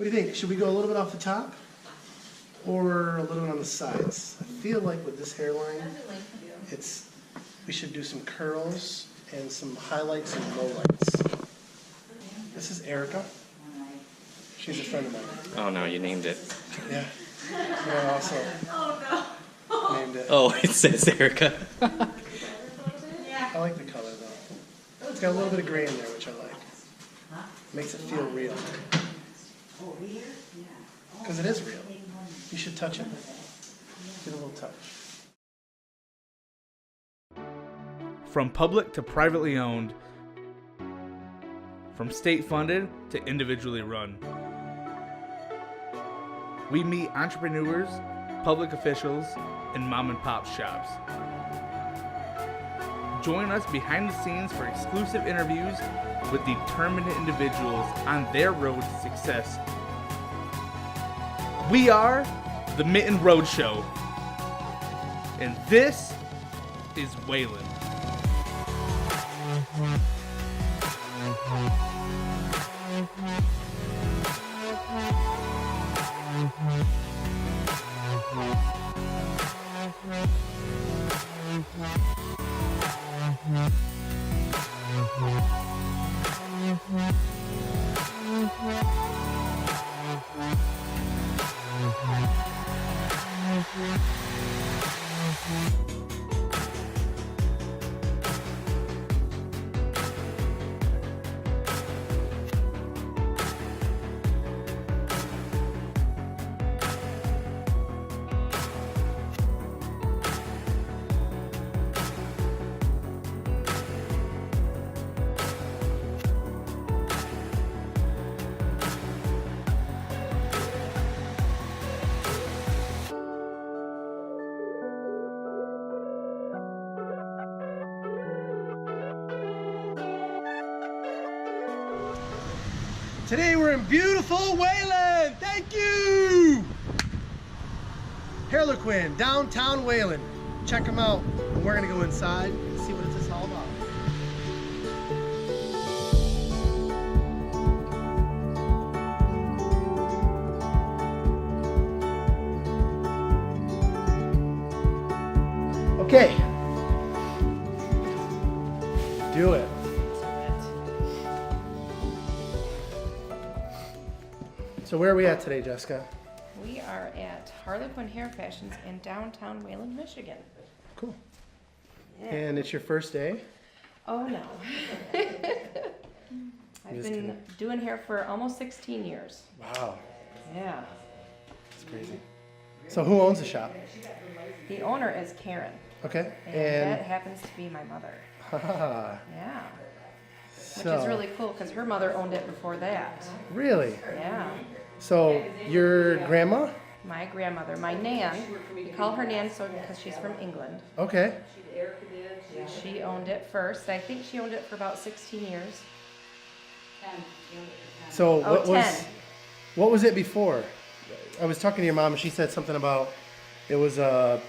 What do you think? Should we go a little bit off the top or a little bit on the sides? I feel like with this hairline, we should do some curls and some highlights and lowlights. This is Erica. She's a friend of mine. Oh no, you named it. Yeah. I also named it. Oh, it says Erica. I like the color though. It's got a little bit of gray in there, which I like. Makes it feel real. Because it is real. You should touch it. Get a little touch. From public to privately owned, from state funded to individually run. We meet entrepreneurs, public officials, and mom and pop shops. Join us behind the scenes for exclusive interviews with determined individuals on their road to success. We are the Mitten Roadshow, and this is Wayland. Today we're in beautiful Wayland. Thank you. HARLEQUIN, downtown Wayland. Check them out. And we're gonna go inside and see what it's all about. Okay. Do it. So where are we at today, Jessica? We are at HARLEQUIN Hair Fashions in downtown Wayland, Michigan. Cool. Yeah. And it's your first day? Oh no. I've been doing hair for almost 16 years. Wow. Yeah. That's crazy. So who owns the shop? The owner is Karen. Okay. And that happens to be my mother. Haha. Yeah. Which So, is really cool because her mother owned it before that. really? Yeah. So your grandma? My grandmother, my nan, we call her nan so because she's from England. Okay. She owned it first. I think she owned it for about 16 years. So Oh, 10. what was it before? I was talking to your mom and she said something about it was a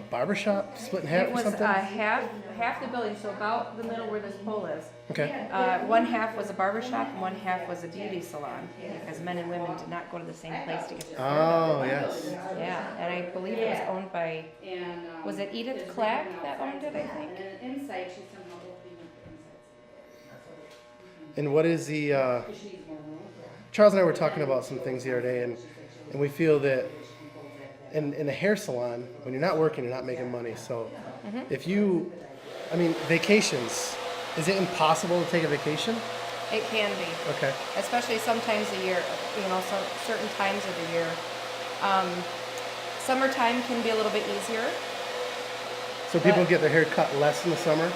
barbershop splitting hair It or was something? half the building, so about the middle where this pole is. Okay. One half was a barbershop and one half was a beauty salon because men and women did not go to the same place to get their hair done. Oh, yes. Yeah, and I believe it was owned by, was it Edith Clack that owned it, I think? And what is the, Charles and I were talking about some things the other day and we feel that in a hair salon, when you're not working, you're not making money. So if you, vacations, is it impossible to take a vacation? It can be. Okay. Especially sometimes a year, some certain times of the year. Summertime can be a little bit easier. So people get their hair cut less in the summer?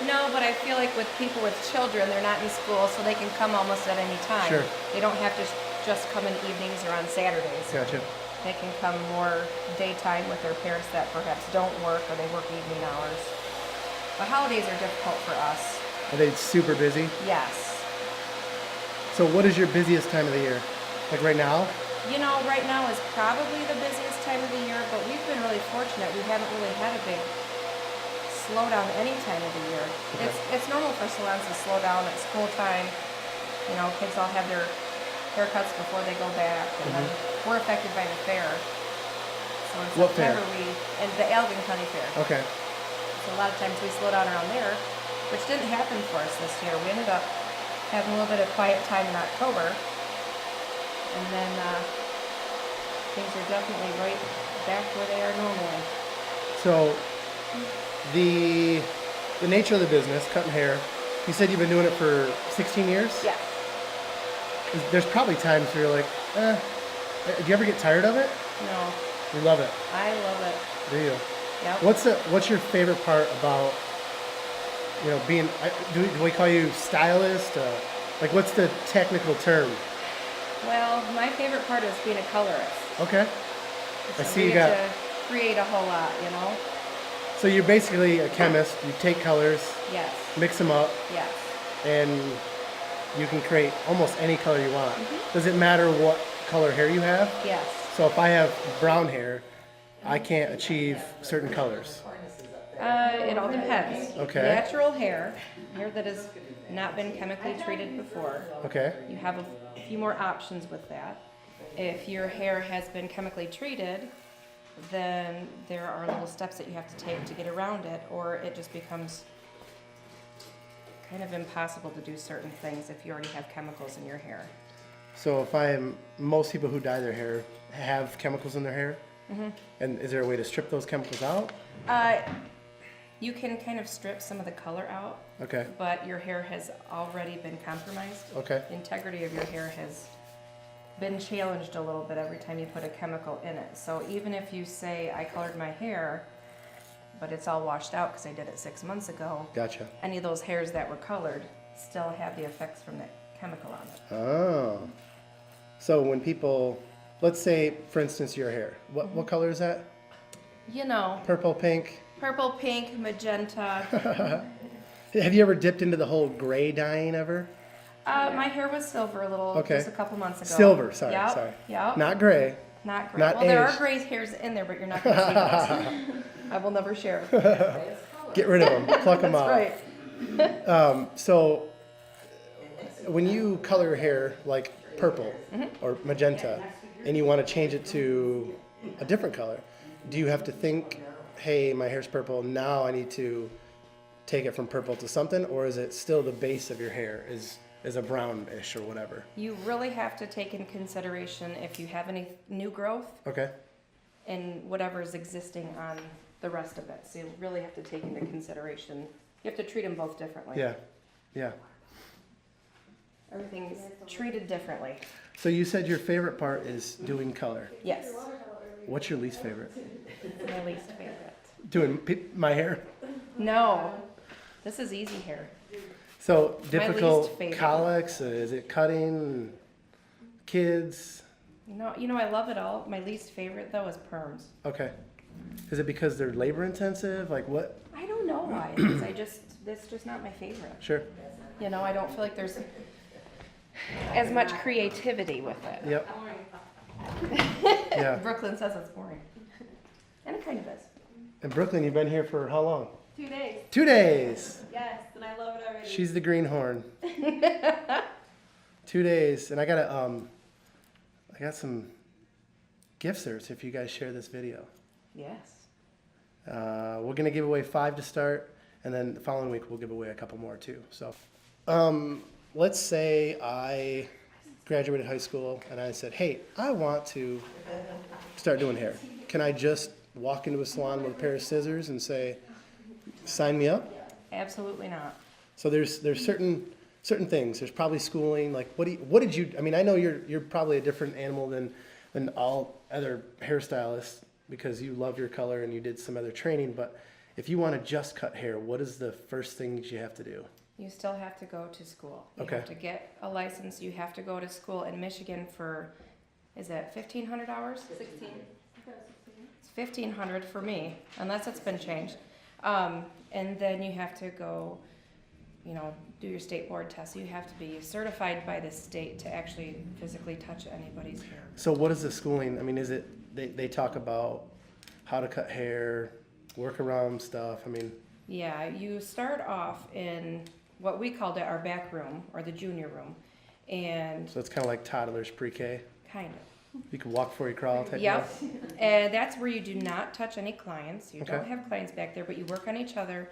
No, but I feel like with people with children, they're not in school, so they can come almost at any time. Sure. They don't have to just come in evenings or on Saturdays. Gotcha. They can come more daytime with their parents that perhaps don't work or they work evening hours. The holidays are difficult for us. Are they super busy? Yes. So what is your busiest time of the year? Like right now? Right now is probably the busiest time of the year, but we've been really fortunate. We haven't really had a big slowdown any time of the year. Okay. It's normal for salons to slow down at school time. Kids all have their haircuts before they go back, and then we're affected by the fair. So in What fair? September and the Allegan County Fair. Okay. So a lot of times we slow down around there, which didn't happen for us this year. We ended up having a little bit of quiet time in October, and then things are definitely right back where they are normally. So the nature of the business, cutting hair, you said you've been doing it for 16 years? Yeah. There's probably times where you're like, do you ever get tired of it? No, You love it. I love it. Do you? Yep. What's your favorite part about, being, do we call you stylist? Like, what's the technical term? Well, my favorite part is being a colorist. Okay. So I see we you get got, to create a whole lot, you know? so you're basically a chemist. You take colors, Yes, mix them up, yes. and you can create almost any color you want. Mm-hmm. Does it matter what color hair you have? Yes. So if I have brown hair, I can't achieve certain colors. It all depends. Okay. Natural hair that has not been chemically treated before, Okay. you have a few more options with that. If your hair has been chemically treated, then there are little steps that you have to take to get around it, or it just becomes kind of impossible to do certain things if you already have chemicals in your hair. So most people who dye their hair have chemicals in their hair. Mm-hmm. And is there a way to strip those chemicals out? You can kind of strip some of the color out, Okay. but your hair has already been compromised. Okay. The integrity of your hair has been challenged a little bit every time you put a chemical in it. So even if you say, I colored my hair, but it's all washed out because I did it 6 months ago, Gotcha. any of those hairs that were colored still have the effects from that chemical on it. Oh. So when people, let's say, for instance, your hair, what color is that? You know, Purple, pink? purple, pink, magenta. Have you ever dipped into the whole gray dyeing ever? My hair was silver a little, Okay. just a couple months ago. Silver, sorry, Yep, sorry. Yep. Not gray. Not gray. not Well, there are aged. gray hairs in there, but you're not going to see those. I will never share. Get rid of them. Pluck them out. Right. So when you color your hair like purple or magenta and you want to change it to a different color, do you have to think, hey, my hair's purple, now I need to take it from purple to something, or is it still the base of your hair is a brownish or whatever? You really have to take in consideration if you have any new growth Okay. and whatever is existing on the rest of it. So you really have to take into consideration. You have to treat them both differently. Yeah. Yeah. Everything's treated differently. So you said your favorite part is doing color. Yes. What's your least favorite? My least favorite. Doing my hair? No. This is easy hair. So difficult least favorite. colics, is it cutting, kids? No, I love it all. My least favorite though is perms. Okay. Is it because they're labor intensive? Like what? I don't know why it is. That's just not my favorite. Sure. I don't feel like there's as much creativity with it. Yep. Yeah. Brooklyn says it's boring. And it kind of is. And Brooklyn, you've been here for how long? 2 days. 2 days. Yes, and I love it already. She's the greenhorn. 2 days, and I got some gift certs if you guys share this video. Yes. We're gonna give away 5 to start, and then the following week we'll give away a couple more too. So, let's say I graduated high school and I said, hey, I want to start doing hair. Can I just walk into a salon with a pair of scissors and say, sign me up? Absolutely not. So there's certain things. There's probably schooling. Like what did you? I mean, I know you're probably a different animal than all other hairstylists because you love your color and you did some other training. But if you want to just cut hair, what is the first thing that you have to do? You still have to go to school. You Okay. have to get a license. You have to go to school in Michigan for, is that 1,500 hours? 16. It's 1,500 for me, unless it's been changed. And then you have to go, do your state board test. You have to be certified by the state to actually physically touch anybody's hair. So what is the schooling? I mean, is it they talk about how to cut hair, workaround stuff? I mean, Yeah, you start off in what we called it our back room or the junior room. And So it's kind of like toddlers pre-K. kind of. You can walk before you crawl type Yep. of deal. And that's where you do not touch any clients. You don't Okay. have clients back there, but you work on each other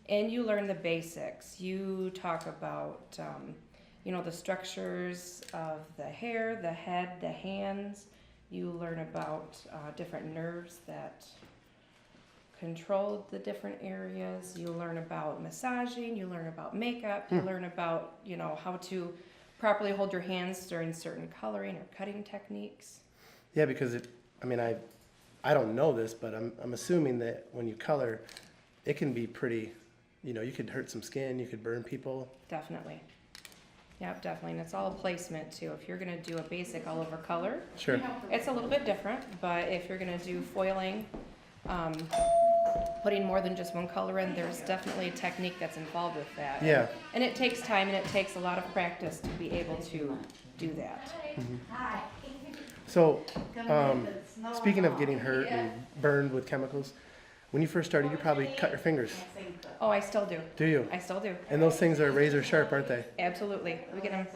and you learn the basics. You talk about, the structures of the hair, the head, the hands. You learn about different nerves that control the different areas. You learn about massaging. You learn about makeup. You learn about, how to properly hold your hands during certain coloring or cutting techniques. Yeah, because I don't know this, but I'm assuming that when you color, it can be pretty, you could hurt some skin, you could burn people. Definitely. Yep, definitely. And it's all a placement too. If you're gonna do a basic all over color, Sure. it's a little bit different, but if you're gonna do foiling, putting more than just one color in, there's definitely a technique that's involved with that. Yeah. And it takes time and it takes a lot of practice to be able to do that. So, speaking of getting hurt and burned with chemicals, when you first started, you probably cut your fingers. Oh, I still do. Do you? I still do. And those things are razor sharp, aren't they? Absolutely. We get them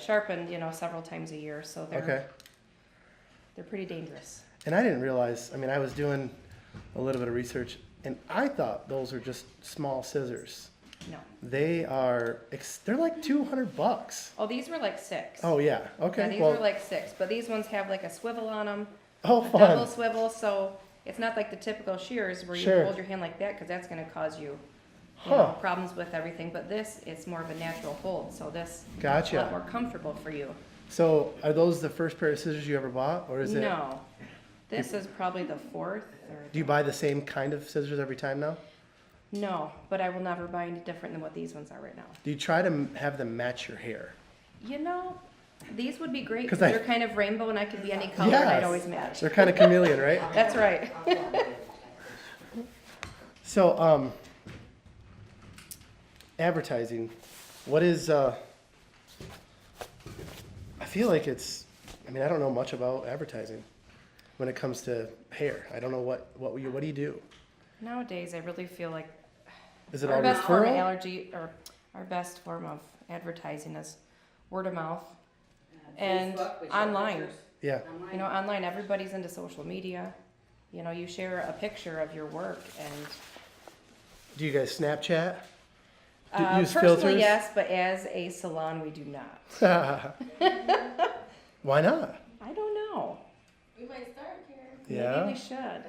sharpened, several times a year, so Okay. they're pretty dangerous. And I didn't realize, I was doing a little bit of research, and I thought those were just small scissors. No. They're like $200. Oh, these were like 6. Oh, yeah. Yeah, Okay. these were like 6, but these ones have like a swivel on them, Oh, a double fun. swivel, so it's not like the typical shears where you Sure. hold your hand like that, because that's going to cause you, Huh. problems with everything. But this is more of a natural hold, so this is a lot Gotcha. more comfortable for you. So, are those the first pair of scissors you ever bought, or is it? No, this is probably the 4th. Do you buy the same kind of scissors every time now? No, but I will never buy any different than what these ones are right now. Do you try to have them match your hair? These would be great 'Cause because they're kind of rainbow and I could be any color and I'd Yes. always match. They're kind of chameleon, right? That's right. So, advertising. What is? I feel like I don't know much about advertising when it comes to hair. I don't know what do you do? Nowadays, I really feel like Is it our all best form of referral? our best form of advertising is word of mouth and Facebook, which online. pictures. Yeah. Online, everybody's into social media. You share a picture of your work and Do you guys Snapchat? Do you use personally, filters? yes, but as a salon, we do not. Why not? I don't know. We might start here. Yeah. Maybe we should.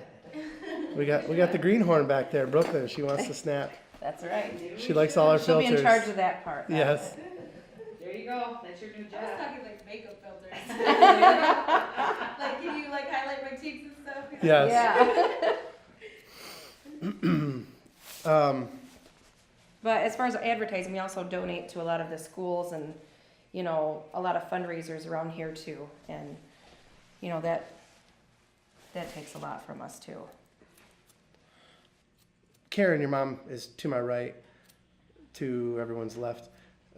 We got the greenhorn back there, Brooklyn. She wants to snap. That's right. She likes all our She'll filters. be in charge of that part. Yes. There you go. That's your new I was job. talking like makeup filters. Like, can you like highlight my cheeks and stuff? Yes. Yeah. But as far as advertising, we also donate to a lot of the schools and, a lot of fundraisers around here too. And, that takes a lot from us too. Karen, your mom, is to my right, to everyone's left,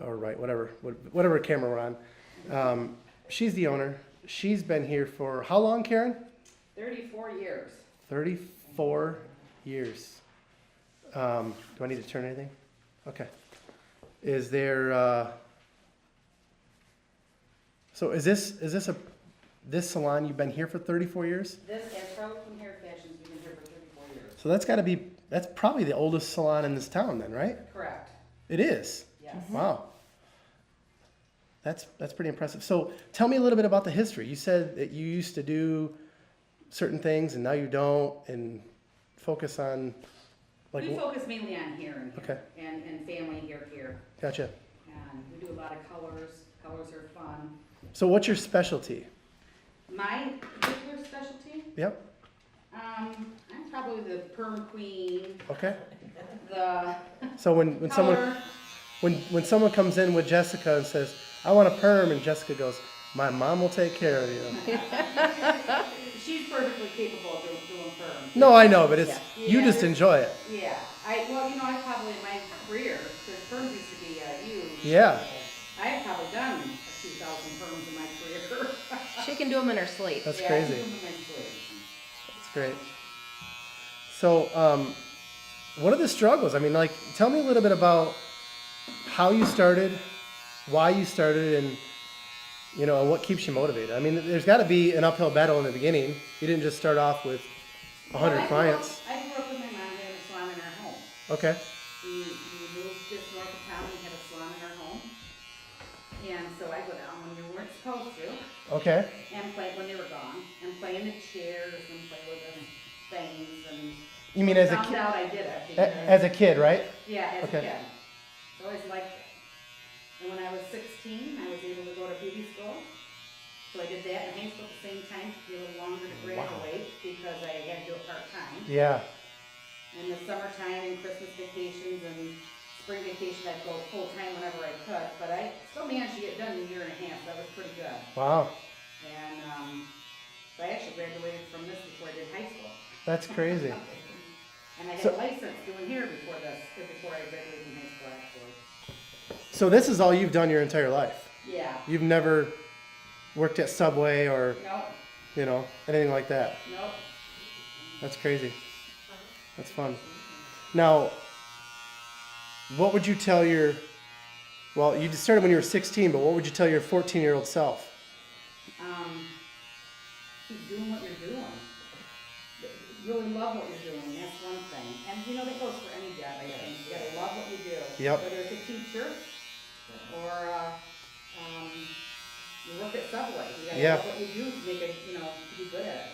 or right, whatever camera we're on. She's the owner. She's been here for how long, Karen? 34 years. 34 years. Do I need to turn anything? Okay. Is there, so is this salon, you've been here for 34 years? This is HARLEQUIN Hair Fashions. We've been here for 34 years. So that's probably the oldest salon in this town then, right? Correct. It is? Yes. Wow. That's pretty impressive. So tell me a little bit about the history. You said that you used to do certain things and now you don't, and focus on like. We focus mainly on hair and Okay. and family hair. Gotcha. And we do a lot of colors. Colors are fun. So what's your specialty? My particular specialty, Yep. I'm probably the perm queen. Okay. The So when someone color. when someone comes in with Jessica and says, "I want a perm," and Jessica goes, "My mom will take care of you." She's perfectly capable of doing perm. No, I know, but it's Yeah. you just enjoy it. Yeah, I probably in my career, because perms used to be huge. Yeah. I've probably done a few thousand perms in my career. She can do them in her sleep. That's Yeah, crazy. I do them in my sleep. That's great. So, what are the struggles? Tell me a little bit about how you started, why you started, and You know, and what keeps you motivated? I mean, there's got to be an uphill battle in the beginning. You didn't just start off with 100 clients. I grew up with my mom having a salon in our home. Okay. We moved just north of town, we had a salon in our home. And so I go down when you weren't supposed to, Okay. and play when they were gone, and play in the chairs, and play with the things, and. You mean as a Found kid? out I did it. because- As a kid, right? Yeah, as Okay. a kid. I always liked it. And when I was 16, I was able to go to beauty school. So I did that in high school at the same time, to be a little longer to graduate, because I had to do it part-time. Yeah. In the summertime and Christmas vacations and spring vacation, I'd go full-time whenever I could. But I still managed to get done in a year and a half. That was pretty good. Wow. And so I actually graduated from this before I did high school. That's crazy. And I had So- a license doing hair before I graduated from high school, actually. So this is all you've done your entire life. Yeah. You've never worked at Subway or, Nope, you know, anything like that. nope. That's crazy. That's fun. Now, what would you tell your, well, you started when you were 16, but what would you tell your 14-year-old self? Keep doing what you're doing. Really love what you're doing, that's one thing. And you know, that goes for any job, I think. You gotta love what you do. Yep. Whether it's a teacher or you work at Subway, you gotta Yeah. love what you do to make it, you know, to be good at it.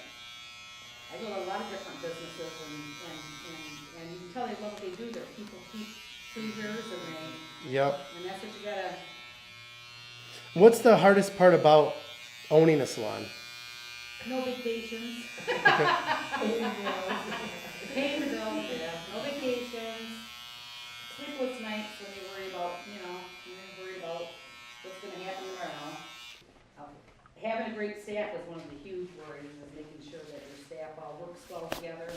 I go to a lot of different businesses and you can tell they love what they do. They're people pleasers Yep. and that's what you gotta. What's the hardest part about owning a salon? No vacations. Okay. Paying the bills, yeah. No vacations. Sleepless nights when you worry about, what's gonna happen tomorrow. Having a great staff is one of the huge worries, is making sure that your staff all works well together.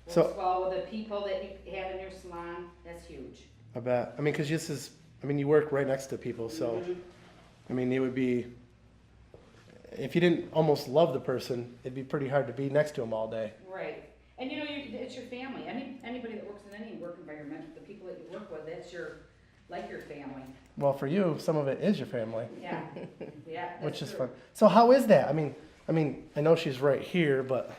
So- Works well with the people that you have in your salon, that's huge. I bet. I mean, because this is, I mean, you work right next to people, so, I mean, it would be, if you didn't almost love the person, it'd be pretty hard to be next to them all day. Right. And you know, it's your family. Anybody that works in any work environment, the people that you work with, that's your family. Well, for you, some of it is your family, Yeah, yeah. that's which is true. fun. So how is that? I mean, I know she's right here, but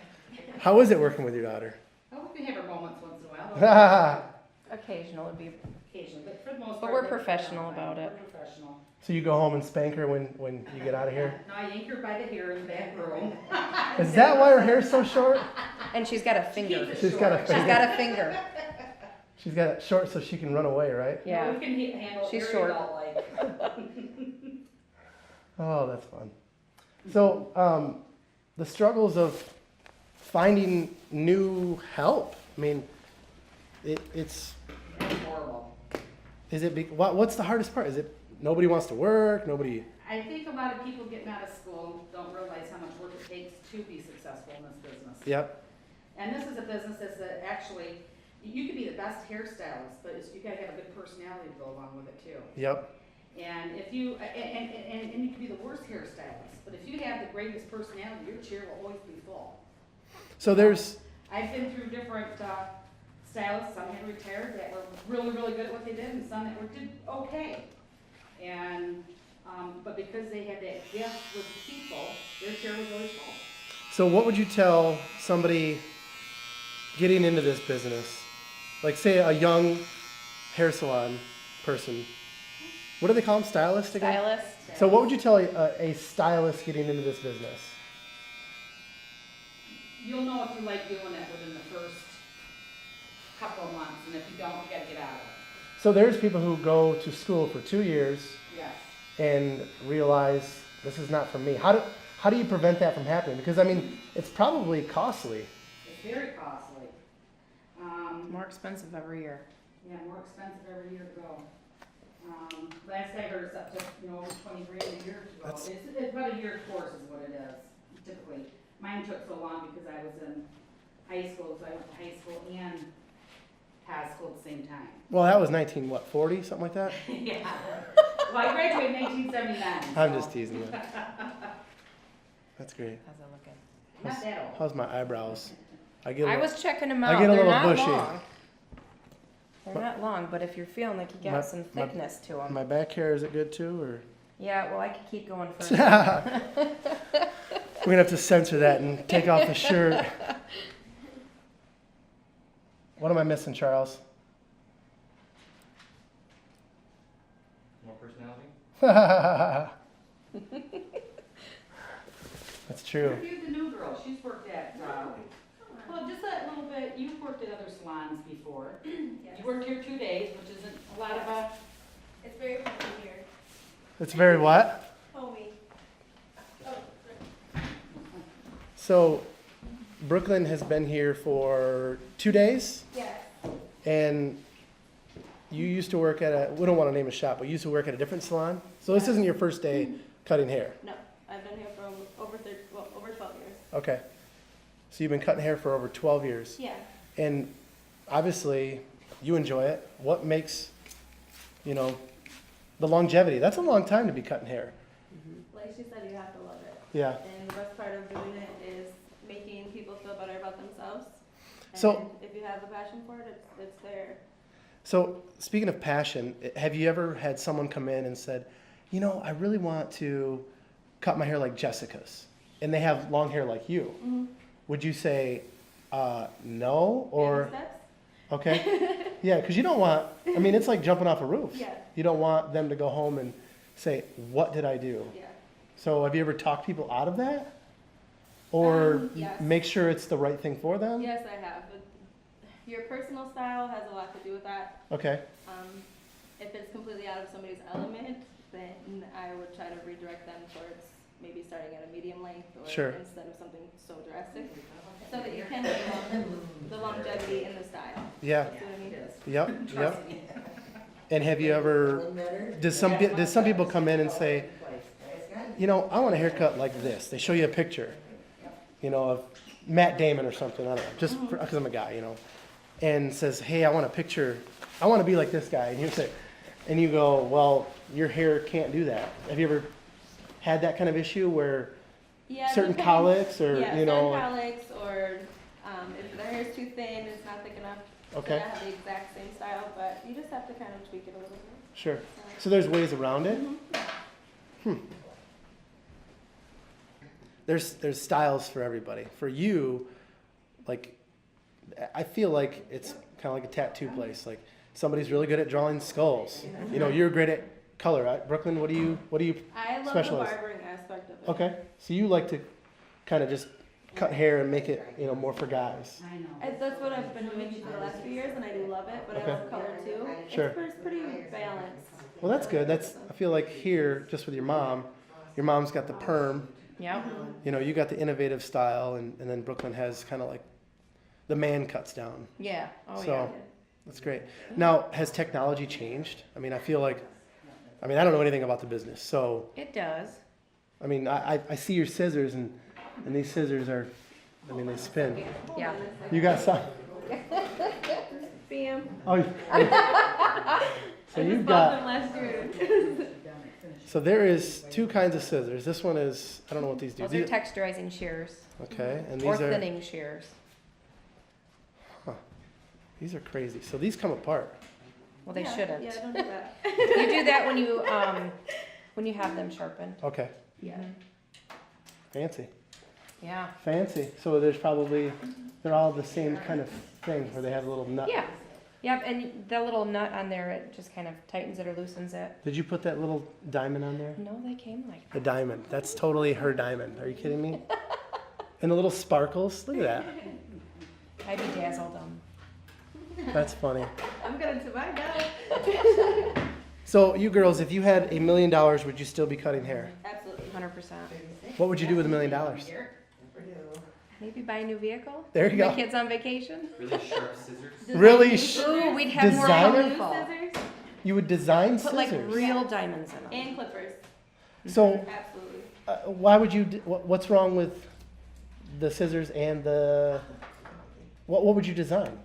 how is it working with your daughter? Oh, we can have our moments once in a while. Occasional would be, Occasionally, but for the most part. but we're we- professional about it. We're professional. So you go home and spank her when you get out of here? No, I yank her by the hair in the back room. Is that why her hair's so short? And she's got a finger. Keep it She's got a short. She's finger. got a finger. She's got it short so she can run away, right? Yeah. No, we can handle She's She's short. like. Oh, that's fun. So, the struggles of finding new help. I mean, it's That's horrible. is it? What's the hardest part? Is it nobody wants to work? Nobody. I think a lot of people getting out of school don't realize how much work it takes to be successful in this business. Yep. And this is a business that's actually, you could be the best hairstylist, but you gotta have a good personality to go along with it too. Yep. And if you, and you could be the worst hairstylist, but if you have the greatest personality, your chair will always be full. So there's. I've been through different stylists, some had retired that were really, really good at what they did, and some that did okay. And, but because they had that gift with people, their chair was always full. So what would you tell somebody getting into this business? Like say a young hair salon person. What do they call them? Stylist again? Stylist. So what would you tell a stylist getting into this business? You'll know if you like doing it within the first couple of months, and if you don't, you gotta get out of it. So there's people who go to school for 2 years Yes. and realize this is not for me. How do you prevent that from happening? Because I mean, it's probably costly. It's very costly. More expensive every year. Yeah, more expensive every year to go. Last I heard, it's up to, over 20 grand a year to go. That's- It's about a year course is what it is, typically. Mine took so long because I was in high school, so I went to high school and high school at the same time. Well, that was 1940, something like that. Yeah. Well, I graduated in 1979. I'm so just teasing you. That's great. How's it looking? Not that old. How's my eyebrows? I get. I was checking them I out. get a They're little not bushy. long. They're not long, but if you're feeling like you got some thickness to them. My back hair, is it good too, or? Yeah, well, I could keep going first. We're gonna have to censor that and take off the shirt. What am I missing, Charles? More personality? That's true. Interviewed the new girl, she's worked at, well, just a little bit, you've worked at other salons before. Yes. You worked here 2 days, which isn't a lot of a, It's very funny here. It's very what? Homey. So, Brooklyn has been here for 2 days, Yes. and you used to work at we don't want to name a shop, but you used to work at a different salon. So this isn't your first day cutting hair. No, I've been here for over 12 years. Okay. So you've been cutting hair for over 12 years. Yeah. And obviously, you enjoy it. What makes, the longevity? That's a long time to be cutting hair. Like she said, you have to love it. Yeah. And the best part of doing it is making people feel better about themselves. And So- if you have a passion for it, it's there. So speaking of passion, have you ever had someone come in and said, I really want to cut my hair like Jessica's, and they have long hair like you? Mm-hmm. Would you say no, or Baby steps? okay? Yeah, because you don't want. I mean, it's like jumping off a roof. Yeah. You don't want them to go home and say, "What did I do?" Yeah. So have you ever talked people out of that, or Yes. make sure it's the right thing for them? Yes, I have. But your personal style has a lot to do with that. Okay. If it's completely out of somebody's element, then I would try to redirect them towards maybe starting at a medium length or Sure. instead of something so drastic, so that you can have the longevity in the style. Yeah. See what I mean? Yep. Yep. And have you ever? Does some people come in and say, I want a haircut like this? They show you a picture, of Matt Damon or something. I don't know, just because I'm a guy, and says, "Hey, I want a picture. I want to be like this guy." And you say, and you go, "Well, your hair can't do that." Have you ever had that kind of issue where Yeah, it certain depends. colics or Yeah, certain colics, or if their hair's too thin, it's not thick enough. Okay. To have the exact same style, but you just have to kind of tweak it a little bit. Sure. So there's ways around it. There's styles for everybody. For you, like, I feel like it's kind of like a tattoo place. Like somebody's really good at drawing skulls. You're great at color. Right? Brooklyn, what do you I love specialize? the barbering aspect of it. Okay. So you like to kind of just cut hair and make it, more for guys. That's what I've been doing for the last few years, and I do love it. But Okay. I love color too. Sure. It's pretty balanced. Well, that's good. I feel like here, just with your mom's got the perm. Yep. You got the innovative style, and then Brooklyn has kind of like the man cuts down. Yeah. Oh, So yeah. that's great. Now, has technology changed? I mean, I feel like, I don't know anything about the business. So, It does. I mean, I see your scissors, and these scissors are, they spin. Yeah. You got some. See 'em? Oh, so I you've just bought them got, last year. so there is two kinds of scissors. This one is, I don't know what these do. Those are texturizing shears Okay, and or these are, thinning shears. these are crazy. So these come apart. Well, they Yeah, shouldn't. Yeah, don't do that. You do that when you have them sharpened. Okay, Yeah. fancy. Yeah. Fancy. So they're all the same kind of thing where they have a little nut. Yeah. Yep. And the little nut on there, it just kind of tightens it or loosens it. Did you put that little diamond on there? No, they came like The diamond. That's totally her diamond. Are you kidding me? And the little sparkles. Look at that. I bedazzled them. That's funny. I'm gonna find out. So you girls, if you had $1 million, would you still be cutting hair? Absolutely. 100%. What would you do with $1 million? Maybe buy a new vehicle. There you My go. kids on vacation. Really sharp scissors? Really? Ooh, we'd have more Designer? New colorful. scissors You would design Put like scissors. real diamonds in them. and clippers. So Absolutely. why would you? What's wrong with the scissors and the? What would you design?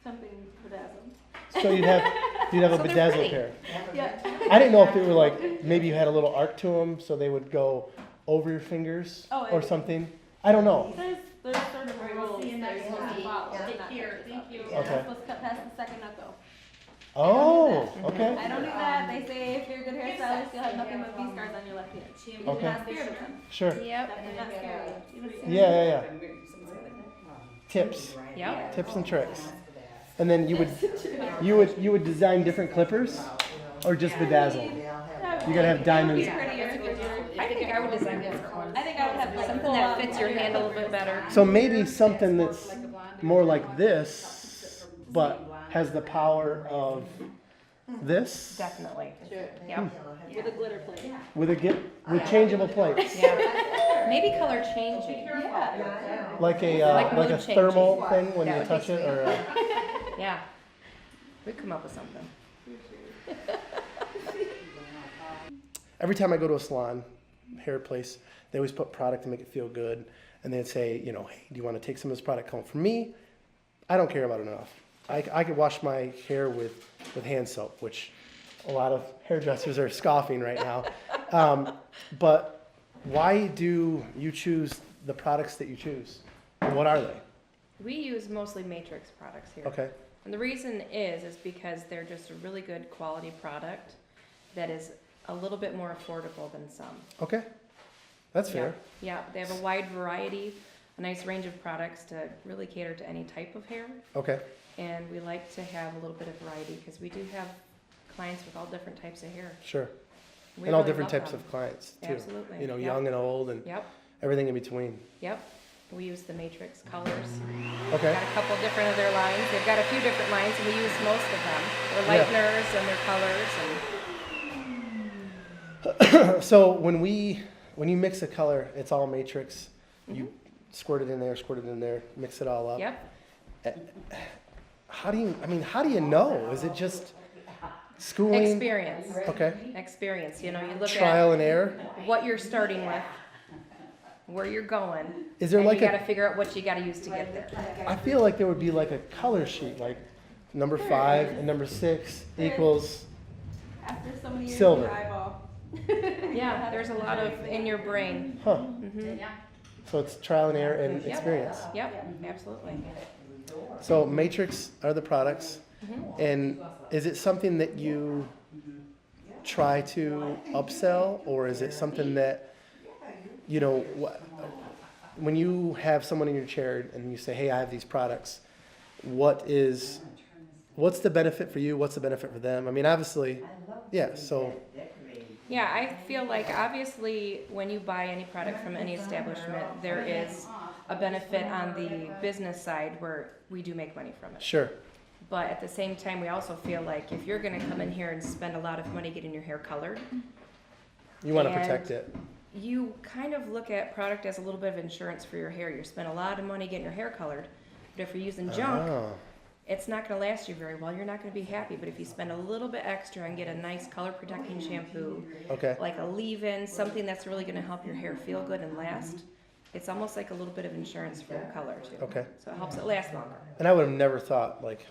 Something bedazzled. So you'd have a So they're bedazzled pretty. pair. Yeah. I didn't know if they were like maybe you had a little arc to them, so they would go over your fingers Oh, or something. I don't know. There's sort of rules see you that next you're supposed to week. follow. Take not care. touch Thank yourself. you. You're not Okay. supposed to cut past the second nut though. Oh, okay. I don't do that. They say if you're a good hairstylist, you'll have nothing but V-scars on your left hand. You're Okay. not scared of them. Sure. Yep. Definitely not scared of them. Even if Yeah. Tips. Yep. Tips and tricks. And then you would design different clippers, or just bedazzled. You gotta have diamonds. I think I would design different ones. I think I would have like Something that fits your hand a little bit better. So maybe something that's more like this, but has the power of this Definitely. Sure. Yep. With a glitter plate. with changeable plates, Yeah. Maybe color changing. Yeah. like a Like like a mood thermal changing. thing when That you would be touch it, or Yeah. We'd come up with something. every time I go to a salon, hair place, they always put product to make it feel good, and they'd say, you know, hey, do you want to take some of this product home? For me, I don't care about it enough. I could wash my hair with hand soap, which a lot of hairdressers are scoffing right now. But why do you choose the products that you choose? And what are they? We use mostly Matrix products here. Okay. And the reason is because they're just a really good quality product that is a little bit more affordable than some. Okay. That's fair. Yeah, they have a wide variety, a nice range of products to really cater to any type of hair. Okay. And we like to have a little bit of variety because we do have clients with all different types of hair. Sure. We And all really different love types them. of clients too. Absolutely. You know, Yep. young and old and Yep, everything in between. yep. We use the Matrix colors. Okay. Got a couple different of their lines. They've got a few different lines, and we use most of them. Their Yeah. lighteners and their colors, So when you mix a color, it's all Matrix. You Mhm. squirt it in there, mix it all up. yep. How do you know? Is it just schooling? Experience. Okay. Experience. You know, you look Trial and error. at what you're starting with, where you're going, Is there and like you a? got to figure out what you got to use to get there. I feel like there would be like a color sheet, like number 5 and number 6 equals. After so many years Silver. in your eyeball. Yeah, there's a lot of in your brain. Huh. Hmm. So it's trial and error and Yep. experience. Yep, absolutely. So Matrix are the products, Mhm. and is it something that you try to upsell, or is it something that, you know, when you have someone in your chair and you say, hey, I have these products, what's the benefit for you? What's the benefit for them? I mean, obviously, yeah, so, Yeah, I feel like obviously when you buy any product from any establishment, there is a benefit on the business side where we do make money from it. sure, But at the same time, we also feel like if you're gonna come in here and spend a lot of money getting your hair colored, you want to And- protect it. you kind of look at product as a little bit of insurance for your hair. You spend a lot of money getting your hair colored, but if you're using junk, Oh, it's not gonna last you very well. You're not gonna be happy. But if you spend a little bit extra and get a nice color protecting shampoo, okay, like a leave-in, something that's really gonna help your hair feel good and last, it's almost like a little bit of insurance for your color too. okay. So it helps it last longer. And I would have never thought, like,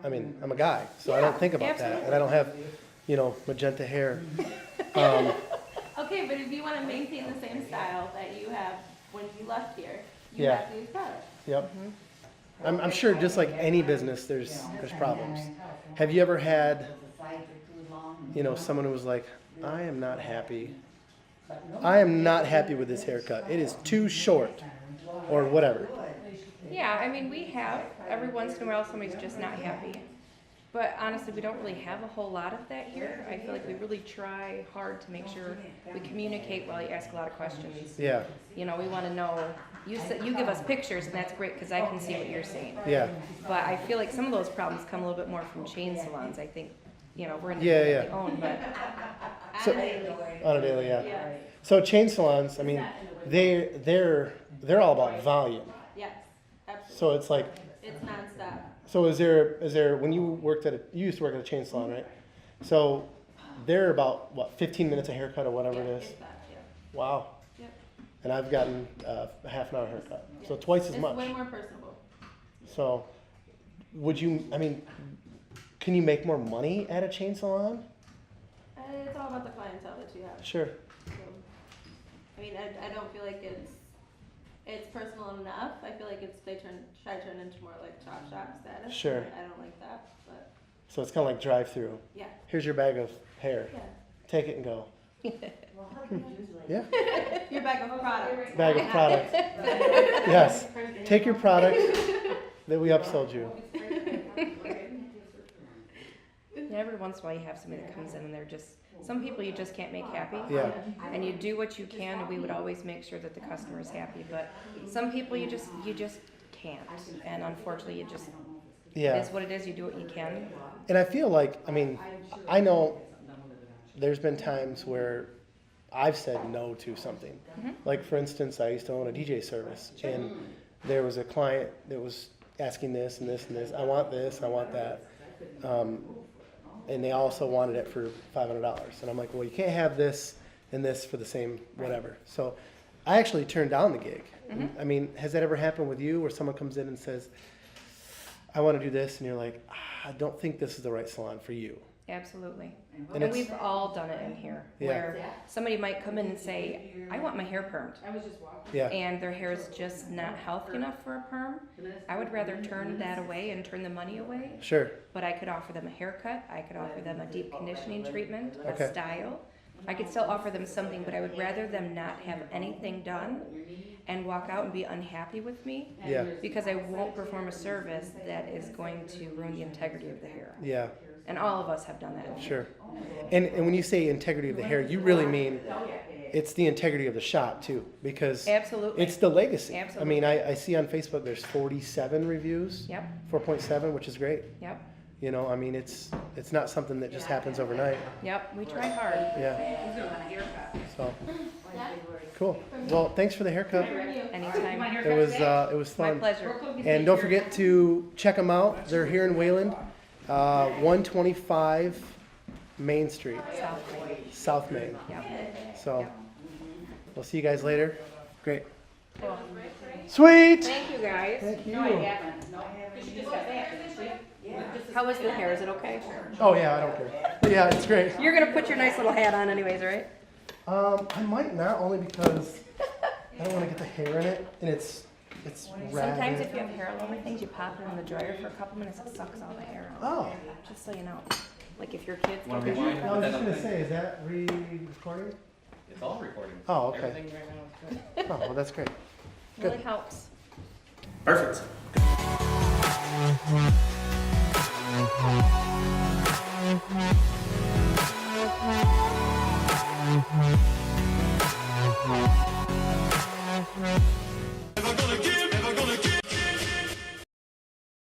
I mean, I'm a guy, so I don't think about that, absolutely. and I don't have, you know, magenta hair. Okay, but if you want to maintain the same style that you have when you left here, you Yeah. have to use products. Yep. I'm sure just like any business, there's problems. Have you ever had, you know, someone who was like, I am not happy with this haircut. It is too short, or whatever. Yeah, I mean, we have, every once in a while, somebody's just not happy. But honestly, we don't really have a whole lot of that here. I feel like we really try hard to make sure we communicate while you ask a lot of questions. Yeah, You know, we want to know, you give us pictures, and that's great, because I can see what you're seeing. yeah, But I feel like some of those problems come a little bit more from chain salons. I think, you know, we're Yeah, independently yeah. owned, but So- on a daily, yeah. So chain salons, I mean, they're all about volume. Yes, absolutely. So it's like, It's nonstop. so is there when you used to work at a chain salon, right? So they're about what, 15 minutes a haircut or whatever it is. It's that, yeah. Wow. Yep. And I've gotten a half an hour haircut, so twice as It's much. way more personable. So, can you make more money at a chain salon? It's all about the clientele that you have. Sure. So, I mean, I don't feel like it's personal enough. I feel like they try to turn into more like chop shop status. Sure. I don't like that, but So it's kind of like drive-through. Yeah. Here's your bag of hair. Yeah. Take it and go. Yeah, Your bag of product. bag of product. Yes, take your product that we upsold you. And every once in a while you have somebody that comes in and they're just, some people you just can't make happy. Yeah, And you do what you can, and we would always make sure that the customer is happy. But some people you just can't. And unfortunately, it yeah. is what it is. You do what you can. And I feel like, I mean, I know there's been times where I've said no to something. Like, for instance, I used to own a DJ service, and there was a client that was asking this and this and this. I want this, I want that. And they also wanted it for $500. And I'm like, well, you can't have this and this for the same whatever. So I actually turned down the gig. I mean, has that ever happened with you where someone comes in and says, I want to do this, and you're like, I don't think this is the right salon for you? Absolutely. And And it's, we've all done it in here, Yeah. where somebody might come in and say, I want my hair permed. yeah, And their hair is just not healthy enough for a perm. I would rather turn that away and turn the money away. sure, But I could offer them a haircut, I could offer them a deep conditioning treatment, Okay. a style. I could still offer them something, but I would rather them not have anything done and walk out and be unhappy with me, yeah, because I won't perform a service that is going to ruin the integrity of the hair. yeah, And all of us have done that. sure. And when you say integrity of the hair, you really mean it's the integrity of the shop too, because Absolutely. it's the legacy. I Absolutely. mean, I see on Facebook there's 47 reviews, Yep, 4.7, which is great. yep, You know, I mean, it's not something that just happens overnight. yep. We try hard. Yeah. So, cool. Well, thanks for the haircut. Anytime. It was My fun. pleasure. And don't forget to check them out. They're here in Wayland, 125 Main Street, South Main. Yep. So, we'll see you guys later. Great. Cool. Sweet. Thank you, guys. Thank you. How was the hair? Is it okay? Oh yeah, I don't care. Yeah, it's great. You're gonna put your nice little hat on anyways, right? I might not, only because I don't want to get the hair in it, and it's Sometimes ragged. if you have hair all over things, you pop it in the dryer for a couple minutes, it sucks all the hair out. Oh, Just so you know. Like if your kids Wanna don't rewind? I was just gonna say, is that re-recording? It's all recording. Oh, okay. Everything right now is good. Oh, well, that's great. really helps. Perfect.